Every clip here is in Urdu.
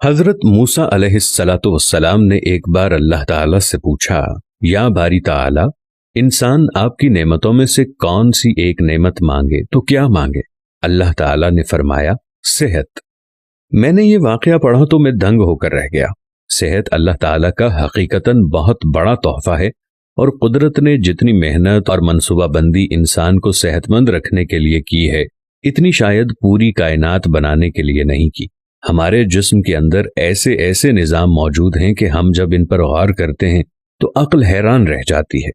حضرت موسیٰ علیہ الصلاۃ والسلام نے ایک بار اللہ تعالیٰ سے پوچھا، یا باری تعالیٰ، انسان آپ کی نعمتوں میں سے کون سی ایک نعمت مانگے تو کیا مانگے؟ اللہ تعالیٰ نے فرمایا، صحت۔ میں نے یہ واقعہ پڑھا تو میں دنگ ہو کر رہ گیا۔ صحت اللہ تعالیٰ کا حقیقتاً بہت بڑا تحفہ ہے، اور قدرت نے جتنی محنت اور منصوبہ بندی انسان کو صحت مند رکھنے کے لیے کی ہے، اتنی شاید پوری کائنات بنانے کے لیے نہیں کی۔ ہمارے جسم کے اندر ایسے ایسے نظام موجود ہیں کہ ہم جب ان پر غور کرتے ہیں تو عقل حیران رہ جاتی ہے۔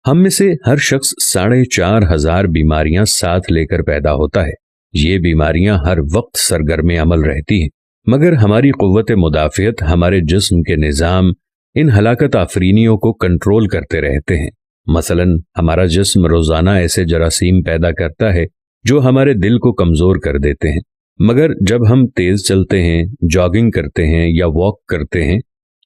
ہم میں سے ہر شخص 4,500 بیماریاں ساتھ لے کر پیدا ہوتا ہے۔ یہ بیماریاں ہر وقت سرگرم عمل رہتی ہیں، مگر ہماری قوت مدافعت، ہمارے جسم کے نظام ان ہلاکت آفرینیوں کو کنٹرول کرتے رہتے ہیں۔ مثلا ہمارا جسم روزانہ ایسے جراثیم پیدا کرتا ہے جو ہمارے دل کو کمزور کر دیتے ہیں، مگر جب ہم تیز چلتے ہیں، جاگنگ کرتے ہیں یا واک کرتے ہیں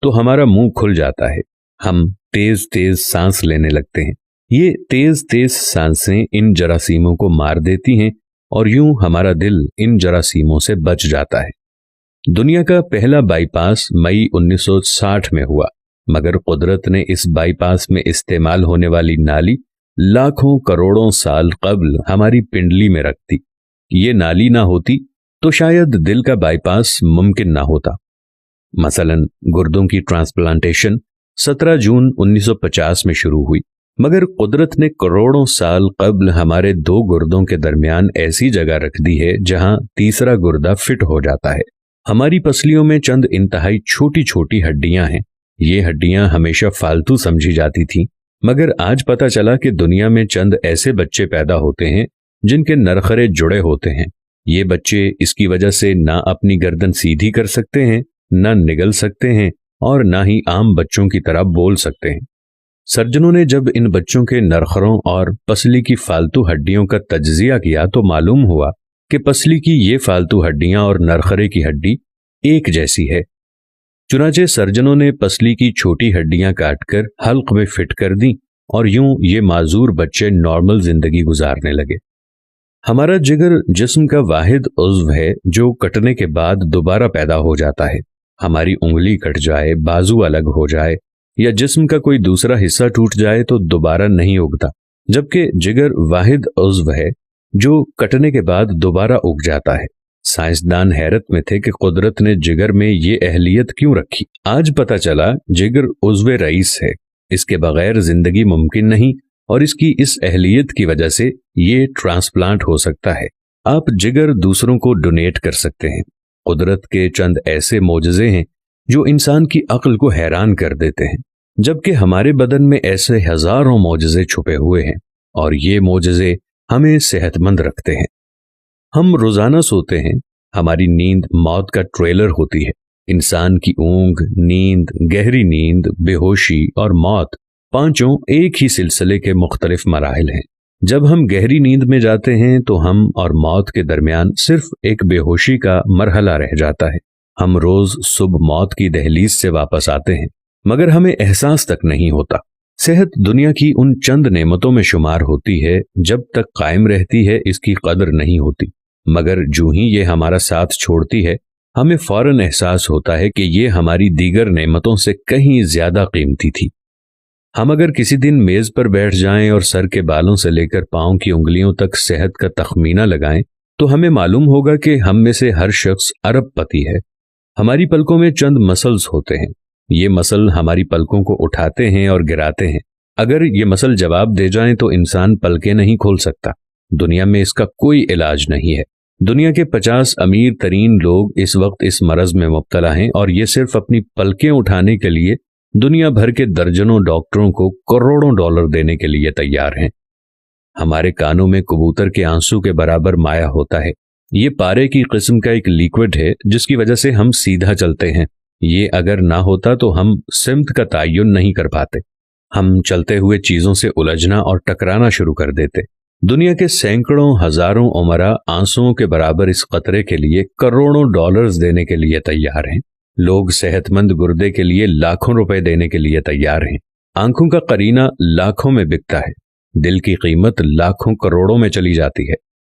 تو ہمارا منہ کھل جاتا ہے، ہم تیز تیز سانس لینے لگتے ہیں۔ یہ تیز تیز سانسیں ان جراثیموں کو مار دیتی ہیں، اور یوں ہمارا دل ان جراثیموں سے بچ جاتا ہے۔ دنیا کا پہلا بائی پاس مئی 1960 میں ہوا، مگر قدرت نے اس بائی پاس میں استعمال ہونے والی نالی لاکھوں کروڑوں سال قبل ہماری پنڈلی میں رکھ دی۔ یہ نالی نہ ہوتی تو شاید دل کا بائی پاس ممکن نہ ہوتا۔ مثلا گردوں کی ٹرانسپلانٹیشن 17 جون 1950 میں شروع ہوئی، مگر قدرت نے کروڑوں سال قبل ہمارے 2 گردوں کے درمیان ایسی جگہ رکھ دی ہے جہاں تیسرا گردہ فٹ ہو جاتا ہے۔ ہماری پسلیوں میں چند انتہائی چھوٹی چھوٹی ہڈیاں ہیں۔ یہ ہڈیاں ہمیشہ فالتو سمجھی جاتی تھیں، مگر آج پتہ چلا کہ دنیا میں چند ایسے بچے پیدا ہوتے ہیں جن کے نرخرے جڑے ہوتے ہیں۔ یہ بچے اس کی وجہ سے نہ اپنی گردن سیدھی کر سکتے ہیں، نہ نگل سکتے ہیں، اور نہ ہی عام بچوں کی طرح بول سکتے ہیں۔ سرجنوں نے جب ان بچوں کے نرخروں اور پسلی کی فالتو ہڈیوں کا تجزیہ کیا تو معلوم ہوا کہ پسلی کی یہ فالتو ہڈیاں اور نرخرے کی ہڈی ایک جیسی ہے۔ چنانچہ سرجنوں نے پسلی کی چھوٹی ہڈیاں کاٹ کر حلق میں فٹ کر دیں، اور یوں یہ معذور بچے نارمل زندگی گزارنے لگے۔ ہمارا جگر جسم کا واحد عضو ہے جو کٹنے کے بعد دوبارہ پیدا ہو جاتا ہے۔ ہماری انگلی کٹ جائے، بازو الگ ہو جائے یا جسم کا کوئی دوسرا حصہ ٹوٹ جائے تو دوبارہ نہیں اگتا، جبکہ جگر واحد عضو ہے جو کٹنے کے بعد دوبارہ اگ جاتا ہے۔ سائنسدان حیرت میں تھے کہ قدرت نے جگر میں یہ اہلیت کیوں رکھی۔ آج پتہ چلا جگر عضو رئیس ہے، اس کے بغیر زندگی ممکن نہیں، اور اس کی اس اہلیت کی وجہ سے یہ ٹرانسپلانٹ ہو سکتا ہے۔ آپ جگر دوسروں کو ڈونیٹ کر سکتے ہیں۔ قدرت کے چند ایسے معجزے ہیں جو انسان کی عقل کو حیران کر دیتے ہیں، جبکہ ہمارے بدن میں ایسے ہزاروں معجزے چھپے ہوئے ہیں، اور یہ معجزے ہمیں صحت مند رکھتے ہیں۔ ہم روزانہ سوتے ہیں، ہماری نیند موت کا ٹریلر ہوتی ہے۔ انسان کی اونگ، نیند، گہری نیند، بے ہوشی اور موت، پانچوں ایک ہی سلسلے کے مختلف مراحل ہیں۔ جب ہم گہری نیند میں جاتے ہیں تو ہم اور موت کے درمیان صرف ایک بے ہوشی کا مرحلہ رہ جاتا ہے۔ ہم روز صبح موت کی دہلیز سے واپس آتے ہیں، مگر ہمیں احساس تک نہیں ہوتا۔ صحت دنیا کی ان چند نعمتوں میں شمار ہوتی ہے، جب تک قائم رہتی ہے اس کی قدر نہیں ہوتی، مگر جو ہی یہ ہمارا ساتھ چھوڑتی ہے ہمیں فوراً احساس ہوتا ہے کہ یہ ہماری دیگر نعمتوں سے کہیں زیادہ قیمتی تھی۔ ہم اگر کسی دن میز پر بیٹھ جائیں اور سر کے بالوں سے لے کر پاؤں کی انگلیوں تک صحت کا تخمینہ لگائیں تو ہمیں معلوم ہوگا کہ ہم میں سے ہر شخص ارب پتی ہے۔ ہماری پلکوں میں چند مسلز ہوتے ہیں۔ یہ مسل ہماری پلکوں کو اٹھاتے ہیں اور گراتے ہیں۔ اگر یہ مسل جواب دے جائیں تو انسان پلکیں نہیں کھول سکتا۔ دنیا میں اس کا کوئی علاج نہیں ہے۔ دنیا کے 50 امیر ترین لوگ اس وقت اس مرض میں مبتلا ہیں، اور یہ صرف اپنی پلکیں اٹھانے کے لیے دنیا بھر کے درجنوں ڈاکٹروں کو کروڑوں ڈالر دینے کے لیے تیار ہیں۔ ہمارے کانوں میں کبوتر کے آنسو کے برابر مایع ہوتا ہے۔ یہ پارے کی قسم کا ایک لیکوڈ ہے جس کی وجہ سے ہم سیدھا چلتے ہیں۔ یہ اگر نہ ہوتا تو ہم سمت کا تعین نہیں کر پاتے۔ ہم چلتے ہوئے چیزوں سے الجھنا اور ٹکرانا شروع کر دیتے۔ دنیا کے سینکڑوں ہزاروں عمرا آنسوؤں کے برابر اس قطرے کے لیے کروڑوں ڈالرز دینے کے لیے تیار ہیں۔ لوگ صحت مند گردے کے لیے لاکھوں روپے دینے کے لیے تیار ہیں۔ آنکھوں کا قرینہ لاکھوں میں بکتا ہے، دل کی قیمت لاکھوں کروڑوں میں چلی جاتی ہے۔